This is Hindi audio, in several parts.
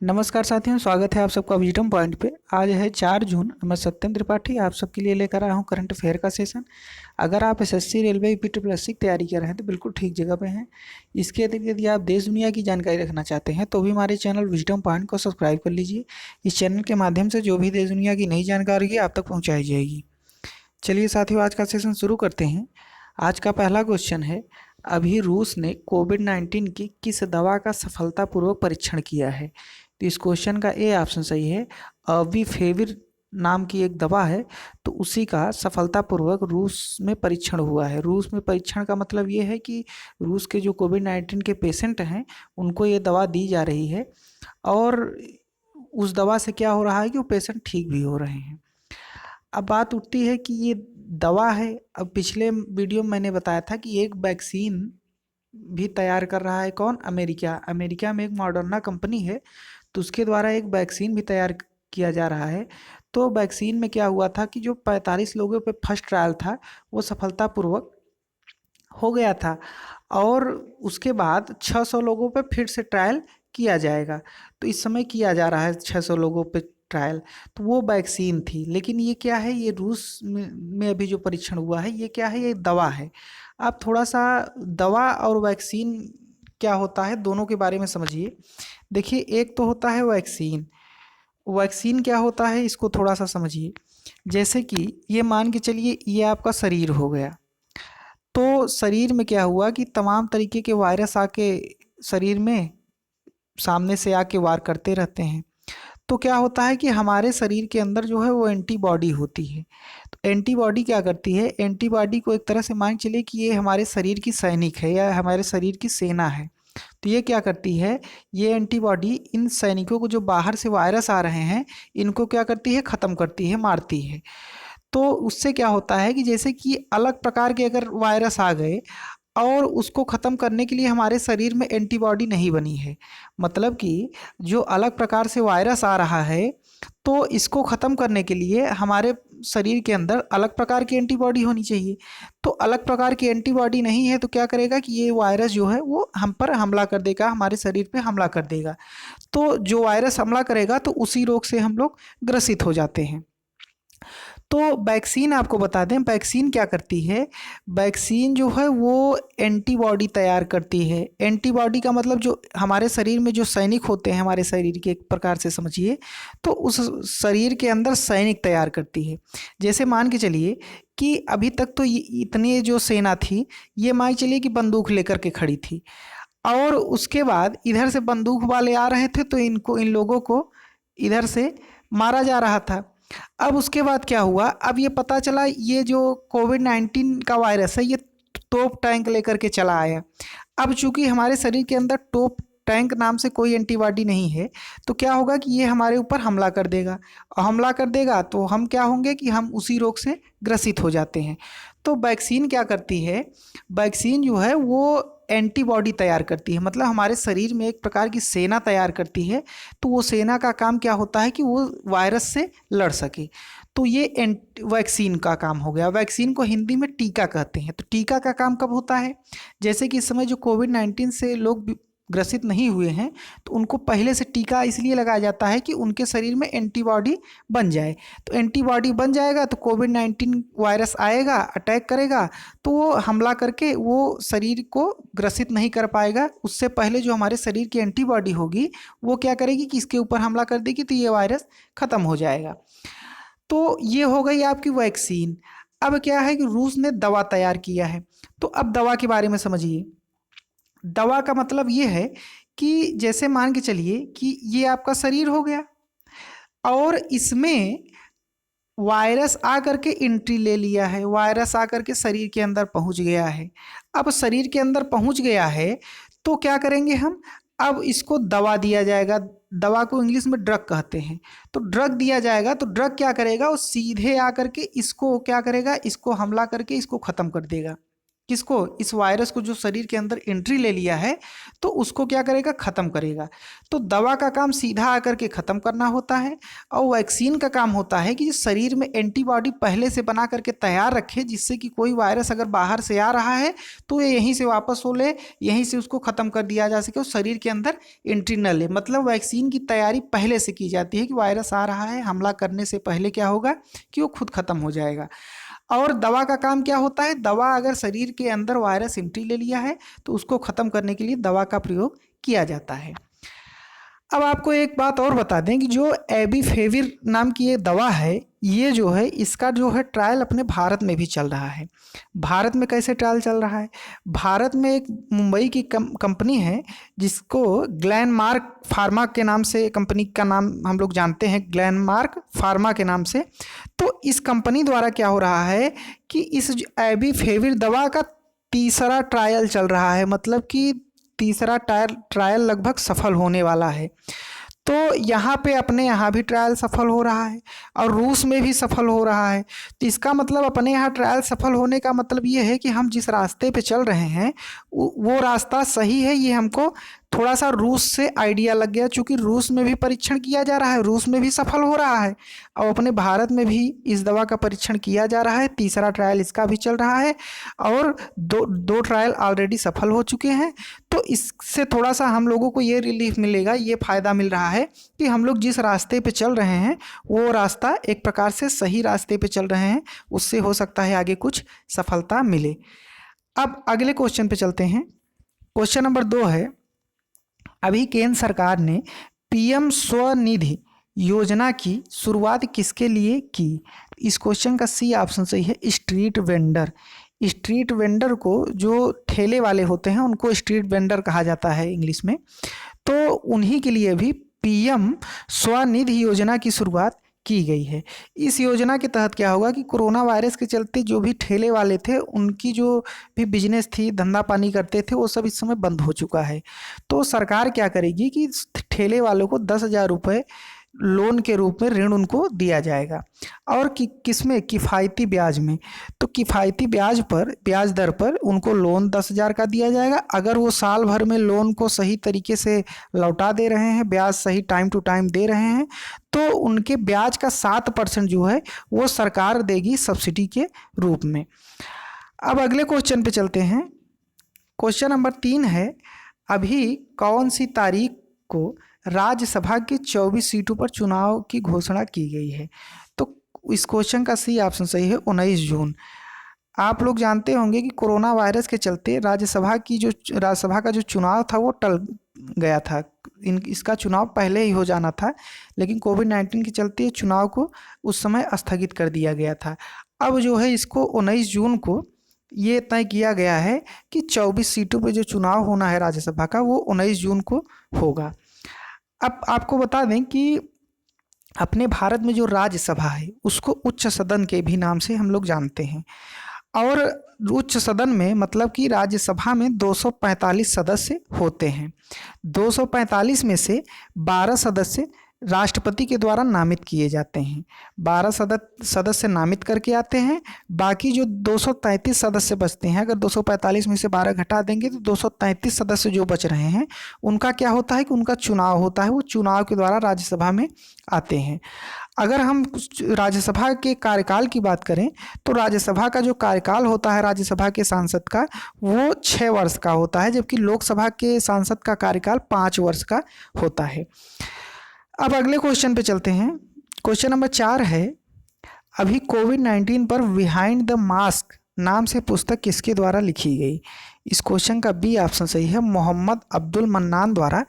नमस्कार साथियों, स्वागत है आप सबका विजडम पॉइंट पे। आज है 4 जून। मैं सत्यम त्रिपाठी आप सबके लिए लेकर आया हूँ करंट अफेयर का सेशन। अगर आप एसएससी, रेलवे, यूपी की तैयारी कर रहे हैं तो बिल्कुल ठीक जगह पे हैं। इसके अतिरिक्त यदि आप देश दुनिया की जानकारी रखना चाहते हैं तो भी हमारे चैनल विजडम पॉइंट को सब्सक्राइब कर लीजिए। इस चैनल के माध्यम से जो भी देश दुनिया की नई जानकारी है आप तक पहुँचाई जाएगी। चलिए साथियों, आज का सेशन शुरू करते हैं। आज का पहला क्वेश्चन है, अभी रूस ने कोविड-19 की किस दवा का सफलतापूर्वक परीक्षण किया है? तो इस क्वेश्चन का ए ऑप्शन सही है। अविफेविर नाम की एक दवा है, तो उसी का सफलतापूर्वक रूस में परीक्षण हुआ है। रूस में परीक्षण का मतलब ये है कि रूस के जो कोविड-19 के पेशेंट हैं उनको ये दवा दी जा रही है और उस दवा से क्या हो रहा है कि वो पेशेंट ठीक भी हो रहे हैं। अब बात उठती है कि ये दवा है। अब पिछले वीडियो में मैंने बताया था कि एक वैक्सीन भी तैयार कर रहा है कौन? अमेरिका। अमेरिका में एक मॉडर्ना कंपनी है, तो उसके द्वारा एक वैक्सीन भी तैयार किया जा रहा है। तो वैक्सीन में क्या हुआ था कि जो 45 लोगों पे फर्स्ट ट्रायल था वो सफलतापूर्वक हो गया था और उसके बाद 600 लोगों पे फिर से ट्रायल किया जाएगा। तो इस समय किया जा रहा है 600 लोगों पे ट्रायल। तो वो वैक्सीन थी, लेकिन ये क्या है, ये रूस में अभी जो परीक्षण हुआ है ये क्या है, ये दवा है। आप थोड़ा सा दवा और वैक्सीन क्या होता है दोनों के बारे में समझिए। देखिए, एक तो होता है वैक्सीन। वैक्सीन क्या होता है इसको थोड़ा सा समझिए। जैसे कि ये मान के चलिए ये आपका शरीर हो गया, तो शरीर में क्या हुआ कि तमाम तरीके के वायरस आके शरीर में सामने से आके वार करते रहते हैं। तो क्या होता है कि हमारे शरीर के अंदर जो है वो एंटीबॉडी होती है। तो एंटीबॉडी क्या करती है, एंटीबॉडी को एक तरह से मान चलिए कि ये हमारे शरीर की सैनिक है या हमारे शरीर की सेना है। तो ये क्या करती है, ये एंटीबॉडी इन सैनिकों को जो बाहर से वायरस आ रहे हैं इनको क्या करती है, ख़त्म करती है, मारती है। तो उससे क्या होता है कि जैसे कि अलग प्रकार के अगर वायरस आ गए और उसको ख़त्म करने के लिए हमारे शरीर में एंटीबॉडी नहीं बनी है, मतलब कि जो अलग प्रकार से वायरस आ रहा है तो इसको ख़त्म करने के लिए हमारे शरीर के अंदर अलग प्रकार की एंटीबॉडी होनी चाहिए। तो अलग प्रकार की एंटीबॉडी नहीं है तो क्या करेगा कि ये वायरस जो है वो हम पर हमला कर देगा, हमारे शरीर पे हमला कर देगा। तो जो वायरस हमला करेगा तो उसी रोग से हम लोग ग्रसित हो जाते हैं। तो वैक्सीन आपको बता दें, वैक्सीन क्या करती है, वैक्सीन जो है वो एंटीबॉडी तैयार करती है। एंटीबॉडी का मतलब जो हमारे शरीर में जो सैनिक होते हैं, हमारे शरीर के एक प्रकार से समझिए, तो उस शरीर के अंदर सैनिक तैयार करती है। जैसे मान के चलिए कि अभी तक तो ये इतनी जो सेना थी, ये मान के चलिए कि बंदूक लेकर के खड़ी थी और उसके बाद इधर से बंदूक वाले आ रहे थे तो इन लोगों को इधर से मारा जा रहा था। अब उसके बाद क्या हुआ, अब ये पता चला ये जो कोविड-19 का वायरस है ये तोप टैंक लेकर के चला आया। अब चूंकि हमारे शरीर के अंदर तोप टैंक नाम से कोई एंटीबॉडी नहीं है, तो क्या होगा कि ये हमारे ऊपर हमला कर देगा और हमला कर देगा तो हम क्या होंगे कि हम उसी रोग से ग्रसित हो जाते हैं। तो वैक्सीन क्या करती है, वैक्सीन जो है वो एंटीबॉडी तैयार करती है, मतलब हमारे शरीर में एक प्रकार की सेना तैयार करती है। तो वो सेना का काम क्या होता है कि वो वायरस से लड़ सके। तो ये वैक्सीन का काम हो गया। वैक्सीन को हिंदी में टीका कहते हैं। तो टीका का काम कब होता है, जैसे कि इस समय जो कोविड-19 से लोग ग्रसित नहीं हुए हैं तो उनको पहले से टीका इसलिए लगाया जाता है कि उनके शरीर में एंटीबॉडी बन जाए। तो एंटीबॉडी बन जाएगा तो कोविड-19 वायरस आएगा, अटैक करेगा, तो वो हमला करके वो शरीर को ग्रसित नहीं कर पाएगा। उससे पहले जो हमारे शरीर की एंटीबॉडी होगी वो क्या करेगी कि इसके ऊपर हमला कर देगी, तो ये वायरस ख़त्म हो जाएगा। तो ये हो गई आपकी वैक्सीन। अब क्या है कि रूस ने दवा तैयार किया है। तो अब दवा के बारे में समझिए। दवा का मतलब ये है कि जैसे मान के चलिए कि ये आपका शरीर हो गया और इसमें वायरस आ करके एंट्री ले लिया है, वायरस आ करके शरीर के अंदर पहुंच गया है। अब शरीर के अंदर पहुंच गया है तो क्या करेंगे हम, अब इसको दवा दिया जाएगा। दवा को इंग्लिश में ड्रग कहते हैं। तो ड्रग दिया जाएगा तो ड्रग क्या करेगा, वो सीधे आ करके इसको क्या करेगा, इसको हमला करके इसको ख़त्म कर देगा। किसको, इस वायरस को जो शरीर के अंदर एंट्री ले लिया है तो उसको क्या करेगा, खत्म करेगा। तो दवा का काम सीधा आकर के खत्म करना होता है, और वैक्सीन का काम होता है कि शरीर में एंटीबॉडी पहले से बना करके तैयार रखे, जिससे कि कोई वायरस अगर बाहर से आ रहा है तो ये यहीं से वापस हो ले, यहीं से उसको खत्म कर दिया जा सके और शरीर के अंदर एंट्री न ले। मतलब वैक्सीन की तैयारी पहले से की जाती है कि वायरस आ रहा है, हमला करने से पहले क्या होगा कि वो खुद खत्म हो जाएगा। और दवा का काम क्या होता है, दवा अगर शरीर के अंदर वायरस एंट्री ले लिया है तो उसको खत्म करने के लिए दवा का प्रयोग किया जाता है। अब आपको एक बात और बता दें कि जो एबीफेविर नाम की ये दवा है, ये जो है इसका जो है ट्रायल अपने भारत में भी चल रहा है। भारत में कैसे ट्रायल चल रहा है, भारत में एक मुंबई की कंपनी है जिसको ग्लेनमार्क फार्मा के नाम से, कंपनी का नाम हम लोग जानते हैं ग्लेनमार्क फार्मा के नाम से। तो इस कंपनी द्वारा क्या हो रहा है कि इस एबीफेविर दवा का तीसरा ट्रायल चल रहा है, मतलब कि तीसरा ट्रायल लगभग सफल होने वाला है। तो यहाँ पे अपने यहाँ भी ट्रायल सफल हो रहा है और रूस में भी सफल हो रहा है। तो इसका मतलब अपने यहाँ ट्रायल सफल होने का मतलब ये है कि हम जिस रास्ते पे चल रहे हैं वो रास्ता सही है। ये हमको थोड़ा सा रूस से आइडिया लग गया, चूँकि रूस में भी परीक्षण किया जा रहा है, रूस में भी सफल हो रहा है, और अपने भारत में भी इस दवा का परीक्षण किया जा रहा है। तीसरा ट्रायल इसका भी चल रहा है और दो ट्रायल ऑलरेडी सफल हो चुके हैं। तो इससे थोड़ा सा हम लोगों को ये रिलीफ मिलेगा, ये फ़ायदा मिल रहा है कि हम लोग जिस रास्ते पे चल रहे हैं वो रास्ता एक प्रकार से सही रास्ते पे चल रहे हैं, उससे हो सकता है आगे कुछ सफलता मिले। अब अगले क्वेश्चन पे चलते हैं। क्वेश्चन नंबर 2 है, अभी केंद्र सरकार ने पीएम स्वनिधि योजना की शुरुआत किसके लिए की? इस क्वेश्चन का सी ऑप्शन सही है, स्ट्रीट वेंडर। स्ट्रीट वेंडर को, जो ठेले वाले होते हैं उनको स्ट्रीट वेंडर कहा जाता है इंग्लिश में। तो उन्हीं के लिए भी पीएम स्वनिधि योजना की शुरुआत की गई है। इस योजना के तहत क्या होगा कि कोरोना वायरस के चलते जो भी ठेले वाले थे, उनकी जो भी बिजनेस थी, धंधा पानी करते थे, वो सब इस समय बंद हो चुका है। तो सरकार क्या करेगी कि ठेले वालों को 10,000 रुपये लोन के रूप में ऋण उनको दिया जाएगा, और किसमें, किफ़ायती ब्याज में। तो किफ़ायती ब्याज दर पर उनको लोन 10,000 का दिया जाएगा। अगर वो साल भर में लोन को सही तरीके से लौटा दे रहे हैं, ब्याज सही टाइम टू टाइम दे रहे हैं, तो उनके ब्याज का 7% जो है वो सरकार देगी सब्सिडी के रूप में। अब अगले क्वेश्चन पे चलते हैं। क्वेश्चन नंबर 3 है, अभी कौन सी तारीख को राज्यसभा के 24 सीटों पर चुनाव की घोषणा की गई है? तो इस क्वेश्चन का सी ऑप्शन सही है, 19 जून। आप लोग जानते होंगे कि कोरोना वायरस के चलते राज्यसभा का जो चुनाव था वो टल गया था। इसका चुनाव पहले ही हो जाना था, लेकिन कोविड-19 के चलते चुनाव को उस समय स्थगित कर दिया गया था। अब जो है इसको 19 जून को ये तय किया गया है कि 24 सीटों पे जो चुनाव होना है राज्यसभा का, वो 19 जून को होगा। अब आपको बता दें कि अपने भारत में जो राज्यसभा है उसको उच्च सदन के भी नाम से हम लोग जानते हैं। और उच्च सदन में मतलब कि राज्यसभा में 245 सदस्य होते हैं। 245 में से 12 सदस्य राष्ट्रपति के द्वारा नामित किए जाते हैं। 12 सदस्य नामित करके आते हैं। बाकी जो 233 सदस्य बचते हैं, अगर 245 में से 12 घटा देंगे तो 233 सदस्य जो बच रहे हैं उनका क्या होता है कि उनका चुनाव होता है, वो चुनाव के द्वारा राज्यसभा में आते हैं। अगर हम राज्यसभा के कार्यकाल की बात करें तो राज्यसभा का जो कार्यकाल होता है राज्यसभा के सांसद का, वो 6 वर्ष का होता है, जबकि लोकसभा के सांसद का कार्यकाल 5 वर्ष का होता है। अब अगले क्वेश्चन पे चलते हैं। क्वेश्चन नंबर 4 है, अभी कोविड-19 पर बिहाइंड द मास्क नाम से पुस्तक किसके द्वारा लिखी गई? इस क्वेश्चन का बी ऑप्शन सही है, मोहम्मद अब्दुल मन्नान द्वारा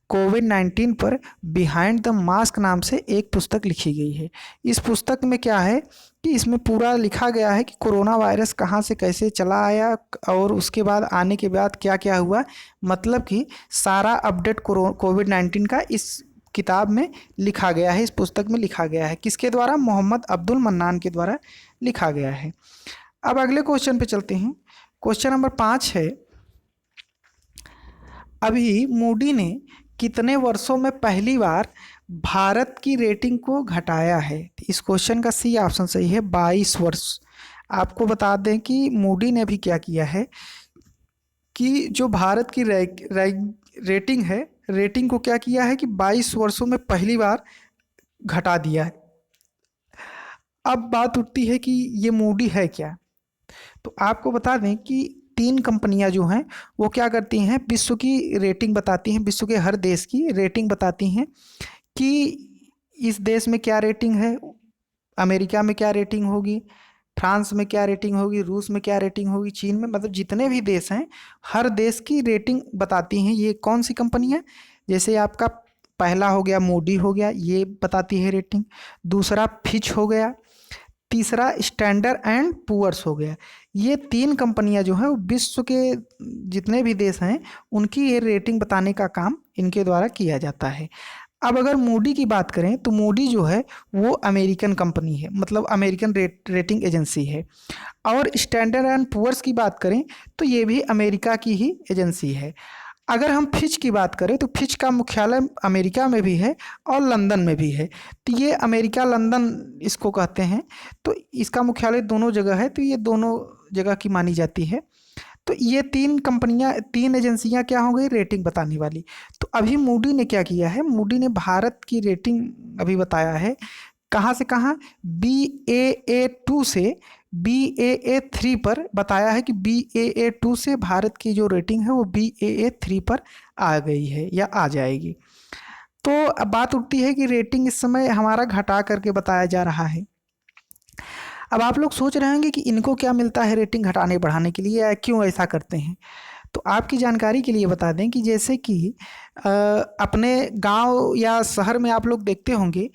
कोविड-19 पर बिहाइंड द मास्क नाम से एक पुस्तक लिखी गई है। इस पुस्तक में क्या है कि इसमें पूरा लिखा गया है कि कोरोना वायरस कहाँ से कैसे चला आया और उसके बाद आने के बाद क्या क्या हुआ, मतलब कि सारा अपडेट कोविड-19 का इस किताब में लिखा गया है, इस पुस्तक में लिखा गया है। किसके द्वारा? मोहम्मद अब्दुल मन्नान के द्वारा लिखा गया है। अब अगले क्वेश्चन पे चलते हैं। क्वेश्चन नंबर 5 है, अभी मूडी ने कितने वर्षों में पहली बार भारत की रेटिंग को घटाया है? इस क्वेश्चन का सी ऑप्शन सही है, 22 वर्ष। आपको बता दें कि मूडी ने भी क्या किया है कि जो भारत की रेटिंग है, रेटिंग को क्या किया है कि 22 वर्षों में पहली बार घटा दिया है। अब बात उठती है कि ये मूडी है क्या। तो आपको बता दें कि 3 कंपनियां जो हैं वो क्या करती हैं, विश्व की रेटिंग बताती हैं, विश्व के हर देश की रेटिंग बताती हैं कि इस देश में क्या रेटिंग है, अमेरिका में क्या रेटिंग होगी, फ्रांस में क्या रेटिंग होगी, रूस में क्या रेटिंग होगी, चीन में, मतलब जितने भी देश हैं हर देश की रेटिंग बताती हैं। ये कौन सी कंपनी है, जैसे आपका पहला हो गया मूडी हो गया, ये बताती है रेटिंग। दूसरा फिच हो गया, तीसरा स्टैंडर्ड एंड पुअर्स हो गया। ये 3 कंपनियां जो हैं वो विश्व के जितने भी देश हैं उनकी ये रेटिंग बताने का काम इनके द्वारा किया जाता है। अब अगर मूडी की बात करें तो मूडी जो है वो अमेरिकन कंपनी है, मतलब अमेरिकन रेटिंग एजेंसी है। और स्टैंडर्ड एंड पुअर्स की बात करें तो ये भी अमेरिका की ही एजेंसी है। अगर हम फिच की बात करें तो फिच का मुख्यालय अमेरिका में भी है और लंदन में भी है। तो ये अमेरिका लंदन इसको कहते हैं, तो इसका मुख्यालय दोनों जगह है, तो ये दोनों जगह की मानी जाती है। तो ये 3 कंपनियां, 3 एजेंसियां क्या हो गई, रेटिंग बताने वाली। तो अभी मूडी ने क्या किया है, मूडी ने भारत की रेटिंग अभी बताया है, कहाँ से कहाँ, BAA2 से BAA3 पर बताया है कि BAA2 से भारत की जो रेटिंग है वो BAA3 पर आ गई है या आ जाएगी। तो अब बात उठती है कि रेटिंग इस समय हमारा घटा करके बताया जा रहा है। अब आप लोग सोच रहे होंगे कि इनको क्या मिलता है रेटिंग घटाने बढ़ाने के लिए, या क्यों ऐसा करते हैं। तो आपकी जानकारी के लिए बता दें कि जैसे कि अपने गांव या शहर में आप लोग देखते होंगे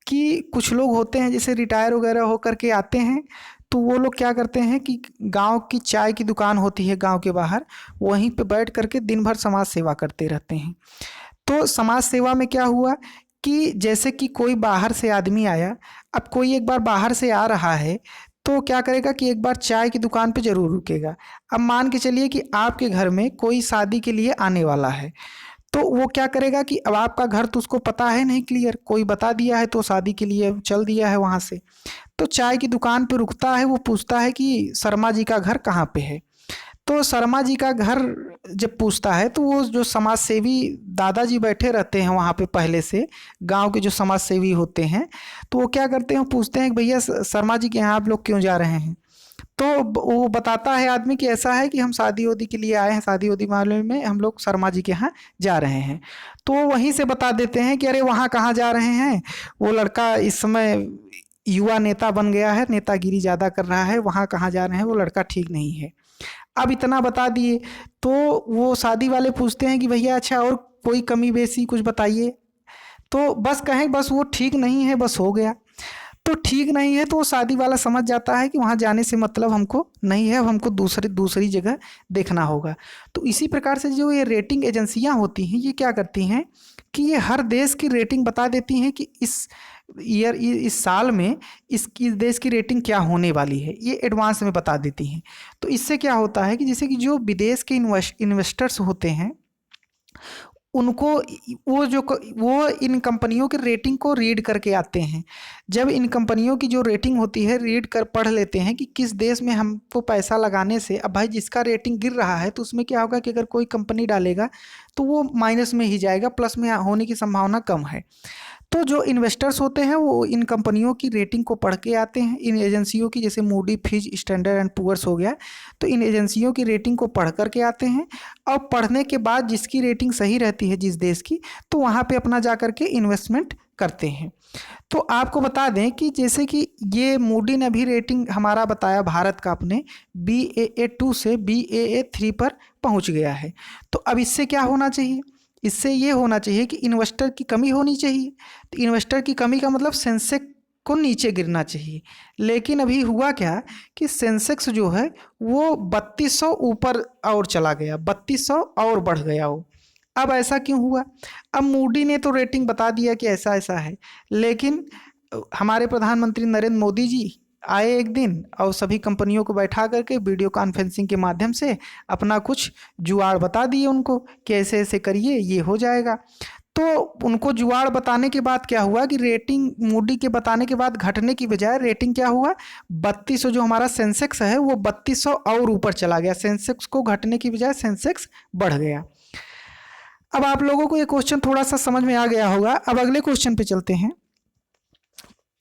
कि कुछ लोग होते हैं जैसे रिटायर वगैरह होकर के आते हैं, तो वो लोग क्या करते हैं कि गांव की चाय की दुकान होती है गांव के बाहर, वहीं पे बैठ करके दिन भर समाज सेवा करते रहते हैं। तो समाज सेवा में क्या हुआ कि जैसे कि कोई बाहर से आदमी आया, अब कोई एक बार बाहर से आ रहा है तो क्या करेगा कि एक बार चाय की दुकान पे ज़रूर रुकेगा। अब मान के चलिए कि आपके घर में कोई शादी के लिए आने वाला है, तो वो क्या करेगा कि अब आपका घर तो उसको पता है नहीं क्लियर, कोई बता दिया है तो शादी के लिए चल दिया है वहाँ से। तो चाय की दुकान पे रुकता है, वो पूछता है कि शर्मा जी का घर कहाँ पे है। तो शर्मा जी का घर जब पूछता है तो वो जो समाज सेवी दादाजी बैठे रहते हैं वहाँ पे पहले से, गांव के जो समाज सेवी होते हैं, तो वो क्या करते हैं, पूछते हैं कि भैया शर्मा जी के यहाँ आप लोग क्यों जा रहे हैं। तो वो बताता है आदमी कि ऐसा है कि हम शादी वादी के लिए आए हैं, शादी वादी मामले में हम लोग शर्मा जी के यहाँ जा रहे हैं। तो वहीं से बता देते हैं कि अरे वहाँ कहाँ जा रहे हैं, वो लड़का इस समय युवा नेता बन गया है, नेतागिरी ज़्यादा कर रहा है, वहाँ कहाँ जा रहे हैं वो लड़का ठीक नहीं है। अब इतना बता दिए तो वो शादी वाले पूछते हैं कि भैया अच्छा और कोई कमी बेसी कुछ बताइए। तो बस कहें बस वो ठीक नहीं है, बस हो गया। तो ठीक नहीं है तो वो शादी वाला समझ जाता है कि वहाँ जाने से मतलब हमको नहीं है, अब हमको दूसरी जगह देखना होगा। तो इसी प्रकार से जो ये रेटिंग एजेंसियाँ होती हैं ये क्या करती हैं कि ये हर देश की रेटिंग बता देती हैं कि इस साल में इस देश की रेटिंग क्या होने वाली है, ये एडवांस में बता देती हैं। तो इससे क्या होता है कि जैसे कि जो विदेश के इन्वेस्टर्स होते हैं उनको वो इन कंपनियों के रेटिंग को रीड करके आते हैं। जब इन कंपनियों की जो रेटिंग होती है रीड कर पढ़ लेते हैं कि किस देश में हमको पैसा लगाने से, अब भाई जिसका रेटिंग गिर रहा है तो उसमें क्या होगा कि अगर कोई कंपनी डालेगा तो वो माइनस में ही जाएगा, प्लस में होने की संभावना कम है। तो जो इन्वेस्टर्स होते हैं वो इन कंपनियों की रेटिंग को पढ़ के आते हैं, इन एजेंसियों की, जैसे Moody, Fitch, Standard and Poor's हो गया, तो इन एजेंसियों की रेटिंग को पढ़ करके आते हैं। और पढ़ने के बाद जिसकी रेटिंग सही रहती है जिस देश की, तो वहाँ पे अपना जा कर के इन्वेस्टमेंट करते हैं। तो आपको बता दें कि जैसे कि ये मूडी ने भी रेटिंग हमारा बताया भारत का अपने BAA2 से BAA3 पर पहुँच गया है। तो अब इससे क्या होना चाहिए, इससे ये होना चाहिए कि इन्वेस्टर की कमी होनी चाहिए। तो इन्वेस्टर की कमी का मतलब सेंसेक्स को नीचे गिरना चाहिए। लेकिन अभी हुआ क्या कि सेंसेक्स जो है वो 3200 ऊपर और चला गया, 3200 और बढ़ गया वो। अब ऐसा क्यों हुआ, अब मूडी ने तो रेटिंग बता दिया कि ऐसा ऐसा है, लेकिन हमारे प्रधानमंत्री नरेंद्र मोदी जी आए एक दिन और सभी कंपनियों को बैठा करके वीडियो कॉन्फ्रेंसिंग के माध्यम से अपना कुछ जुगाड़ बता दिए उनको कि ऐसे ऐसे करिए ये हो जाएगा। तो उनको जुगाड़ बताने के बाद क्या हुआ कि रेटिंग मूडी के बताने के बाद घटने की बजाय रेटिंग क्या हुआ, 3200 जो हमारा सेंसेक्स है वो 3200 और ऊपर चला गया, सेंसेक्स को घटने की बजाय सेंसेक्स बढ़ गया। अब आप लोगों को ये क्वेश्चन थोड़ा सा समझ में आ गया होगा। अब अगले क्वेश्चन पे चलते हैं।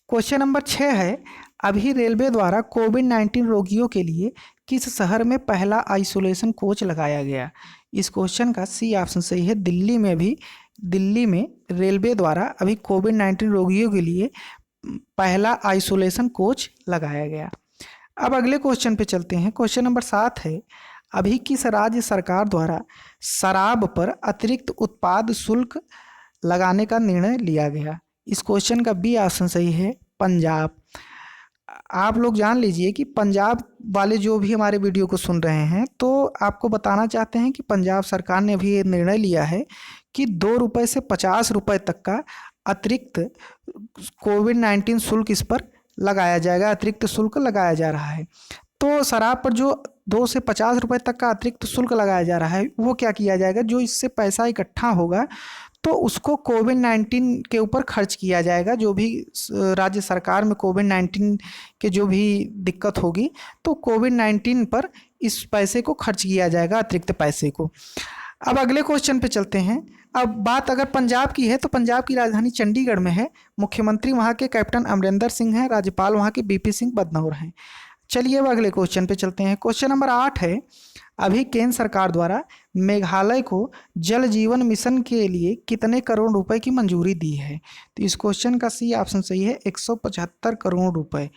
क्वेश्चन नंबर 6 है, अभी रेलवे द्वारा कोविड-19 रोगियों के लिए किस शहर में पहला आइसोलेशन कोच लगाया गया? इस क्वेश्चन का सी ऑप्शन सही है। दिल्ली में रेलवे द्वारा अभी कोविड-19 रोगियों के लिए पहला आइसोलेशन कोच लगाया गया। अब अगले क्वेश्चन पे चलते हैं। क्वेश्चन नंबर 7 है, अभी किस राज्य सरकार द्वारा शराब पर अतिरिक्त उत्पाद शुल्क लगाने का निर्णय लिया गया? इस क्वेश्चन का बी ऑप्शन सही है, पंजाब। आप लोग जान लीजिए कि पंजाब वाले जो भी हमारे वीडियो को सुन रहे हैं, तो आपको बताना चाहते हैं कि पंजाब सरकार ने अभी ये निर्णय लिया है कि 2 रुपये से 50 रुपये तक का अतिरिक्त कोविड-19 शुल्क इस पर लगाया जाएगा, अतिरिक्त शुल्क लगाया जा रहा है। तो शराब पर जो 2 से 50 रुपये तक का अतिरिक्त शुल्क लगाया जा रहा है, वो क्या किया जाएगा, जो इससे पैसा इकट्ठा होगा तो उसको कोविड-19 के ऊपर खर्च किया जाएगा। जो भी राज्य सरकार में कोविड-19 के जो भी दिक्कत होगी, तो कोविड-19 पर इस पैसे को खर्च किया जाएगा, अतिरिक्त पैसे को। अब अगले क्वेश्चन पे चलते हैं। अब बात अगर पंजाब की है, तो पंजाब की राजधानी चंडीगढ़ में है। मुख्यमंत्री वहाँ के कैप्टन अमरिंदर सिंह हैं, राज्यपाल वहाँ के बीपी सिंह बदनौर हैं। चलिए अब अगले क्वेश्चन पे चलते हैं। क्वेश्चन नंबर 8 है, अभी केंद्र सरकार द्वारा मेघालय को जल जीवन मिशन के लिए कितने करोड़ रुपए की मंजूरी दी है? तो इस क्वेश्चन का सी ऑप्शन सही है, 175 करोड़ रुपए।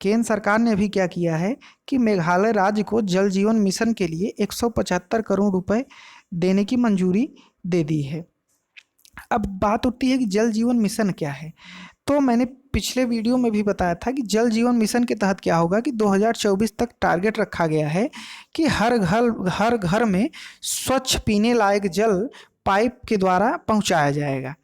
केंद्र सरकार ने अभी क्या किया है कि मेघालय राज्य को जल जीवन मिशन के लिए 175 करोड़ रुपए देने की मंजूरी दे दी है। अब बात उठती है कि जल जीवन मिशन क्या है। तो मैंने पिछले वीडियो में भी बताया था कि जल जीवन मिशन के तहत क्या होगा कि 2024 तक टारगेट रखा गया है कि हर घर में स्वच्छ पीने लायक जल पाइप के द्वारा पहुंचाया जाएगा।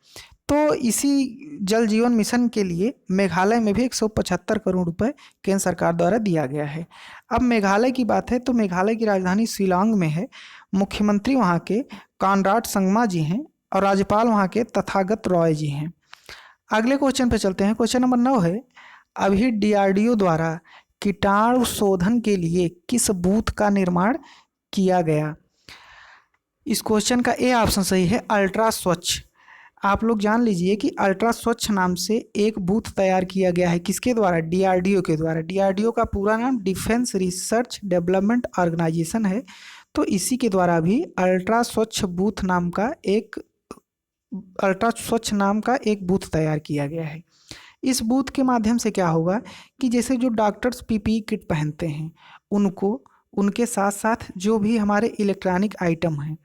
तो इसी जल जीवन मिशन के लिए मेघालय में भी 175 करोड़ रुपए केंद्र सरकार द्वारा दिया गया है। अब मेघालय की बात है, तो मेघालय की राजधानी शिलांग में है। मुख्यमंत्री वहाँ के कॉनराड संगमा जी हैं और राज्यपाल वहाँ के तथागत रॉय जी हैं। अगले क्वेश्चन पे चलते हैं। क्वेश्चन नंबर 9 है, अभी डीआरडीओ द्वारा कीटाणु शोधन के लिए किस बूथ का निर्माण किया गया? इस क्वेश्चन का ए ऑप्शन सही है, अल्ट्रा स्वच्छ। आप लोग जान लीजिए कि अल्ट्रा स्वच्छ नाम से एक बूथ तैयार किया गया है। किसके द्वारा? डीआरडीओ के द्वारा। डीआरडीओ का पूरा नाम डिफेंस रिसर्च डेवलपमेंट ऑर्गेनाइजेशन है। तो इसी के द्वारा भी अल्ट्रा स्वच्छ नाम का एक बूथ तैयार किया गया है। इस बूथ के माध्यम से क्या होगा कि जैसे जो डॉक्टर्स पीपीई किट पहनते हैं, उनके साथ साथ जो भी हमारे इलेक्ट्रॉनिक आइटम हैं,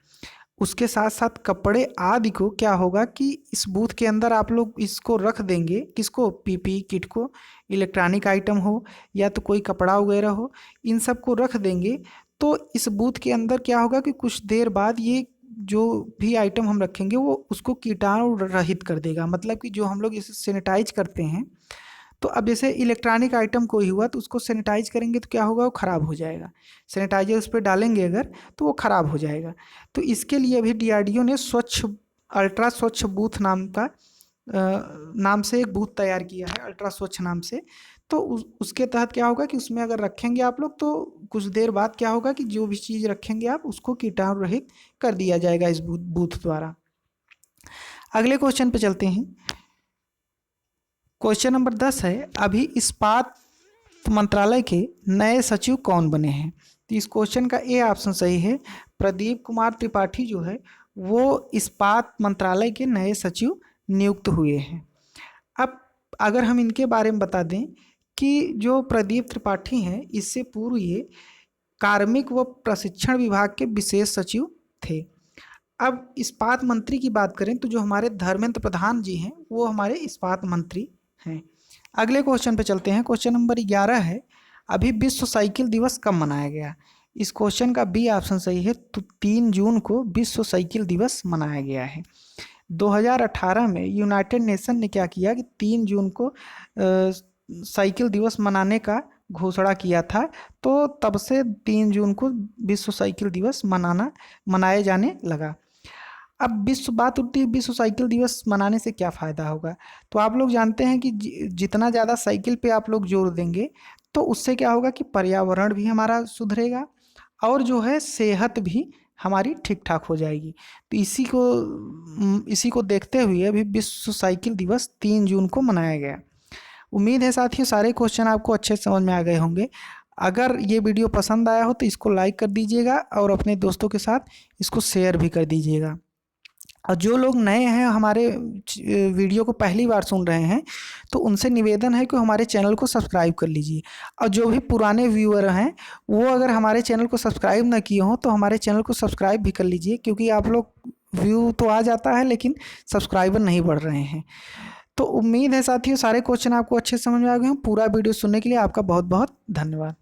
उसके साथ साथ कपड़े आदि को क्या होगा कि इस बूथ के अंदर आप लोग इसको रख देंगे। किसको? पीपीई किट को। इलेक्ट्रॉनिक आइटम हो या तो कोई कपड़ा वगैरह हो, इन सब को रख देंगे। तो इस बूथ के अंदर क्या होगा कि कुछ देर बाद ये जो भी आइटम हम रखेंगे वो उसको कीटाणु रहित कर देगा। मतलब कि जो हम लोग इसे सैनिटाइज करते हैं, तो अब जैसे इलेक्ट्रॉनिक आइटम कोई हुआ तो उसको सैनिटाइज करेंगे तो क्या होगा, वो ख़राब हो जाएगा। सैनिटाइजर उस पर डालेंगे अगर तो वो ख़राब हो जाएगा। तो इसके लिए अभी डीआरडीओ ने अल्ट्रा स्वच्छ बूथ नाम से एक बूथ तैयार किया है, अल्ट्रा स्वच्छ नाम से। तो उसके तहत क्या होगा कि उसमें अगर रखेंगे आप लोग, तो कुछ देर बाद क्या होगा कि जो भी चीज़ रखेंगे आप उसको कीटाणु रहित कर दिया जाएगा इस बूथ द्वारा। अगले क्वेश्चन पे चलते हैं। क्वेश्चन नंबर 10 है, अभी इस्पात मंत्रालय के नए सचिव कौन बने हैं? तो इस क्वेश्चन का ए ऑप्शन सही है, प्रदीप कुमार त्रिपाठी जो है वो इस्पात मंत्रालय के नए सचिव नियुक्त हुए हैं। अब अगर हम इनके बारे में बता दें कि जो प्रदीप त्रिपाठी हैं, इससे पूर्व ये कार्मिक व प्रशिक्षण विभाग के विशेष सचिव थे। अब इस्पात मंत्री की बात करें तो जो हमारे धर्मेंद्र प्रधान जी हैं वो हमारे इस्पात मंत्री हैं। अगले क्वेश्चन पे चलते हैं। क्वेश्चन नंबर 11 है, अभी विश्व साइकिल दिवस कब मनाया गया? इस क्वेश्चन का बी ऑप्शन सही है, तो 3 जून को विश्व साइकिल दिवस मनाया गया है। 2018 में यूनाइटेड नेशन ने क्या किया कि 3 जून को साइकिल दिवस मनाने का घोषणा किया था। तो तब से 3 जून को विश्व साइकिल दिवस मनाए जाने लगा। अब बात उठती है विश्व साइकिल दिवस मनाने से क्या फ़ायदा होगा। तो आप लोग जानते हैं कि जितना ज़्यादा साइकिल पे आप लोग जोर देंगे तो उससे क्या होगा कि पर्यावरण भी हमारा सुधरेगा और जो है सेहत भी हमारी ठीक ठाक हो जाएगी। तो इसी को देखते हुए अभी विश्व साइकिल दिवस 3 जून को मनाया गया। उम्मीद है साथियों सारे क्वेश्चन आपको अच्छे से समझ में आ गए होंगे। अगर ये वीडियो पसंद आया हो तो इसको लाइक कर दीजिएगा और अपने दोस्तों के साथ इसको शेयर भी कर दीजिएगा। और जो लोग नए हैं हमारे वीडियो को पहली बार सुन रहे हैं तो उनसे निवेदन है कि हमारे चैनल को सब्सक्राइब कर लीजिए। और जो भी पुराने व्यूअर हैं वो अगर हमारे चैनल को सब्सक्राइब ना किए हों तो हमारे चैनल को सब्सक्राइब भी कर लीजिए, क्योंकि आप लोग व्यू तो आ जाता है लेकिन सब्सक्राइबर नहीं बढ़ रहे हैं। तो उम्मीद है साथियों सारे क्वेश्चन आपको अच्छे से समझ में आ गए हों। पूरा वीडियो सुनने के लिए आपका बहुत बहुत धन्यवाद।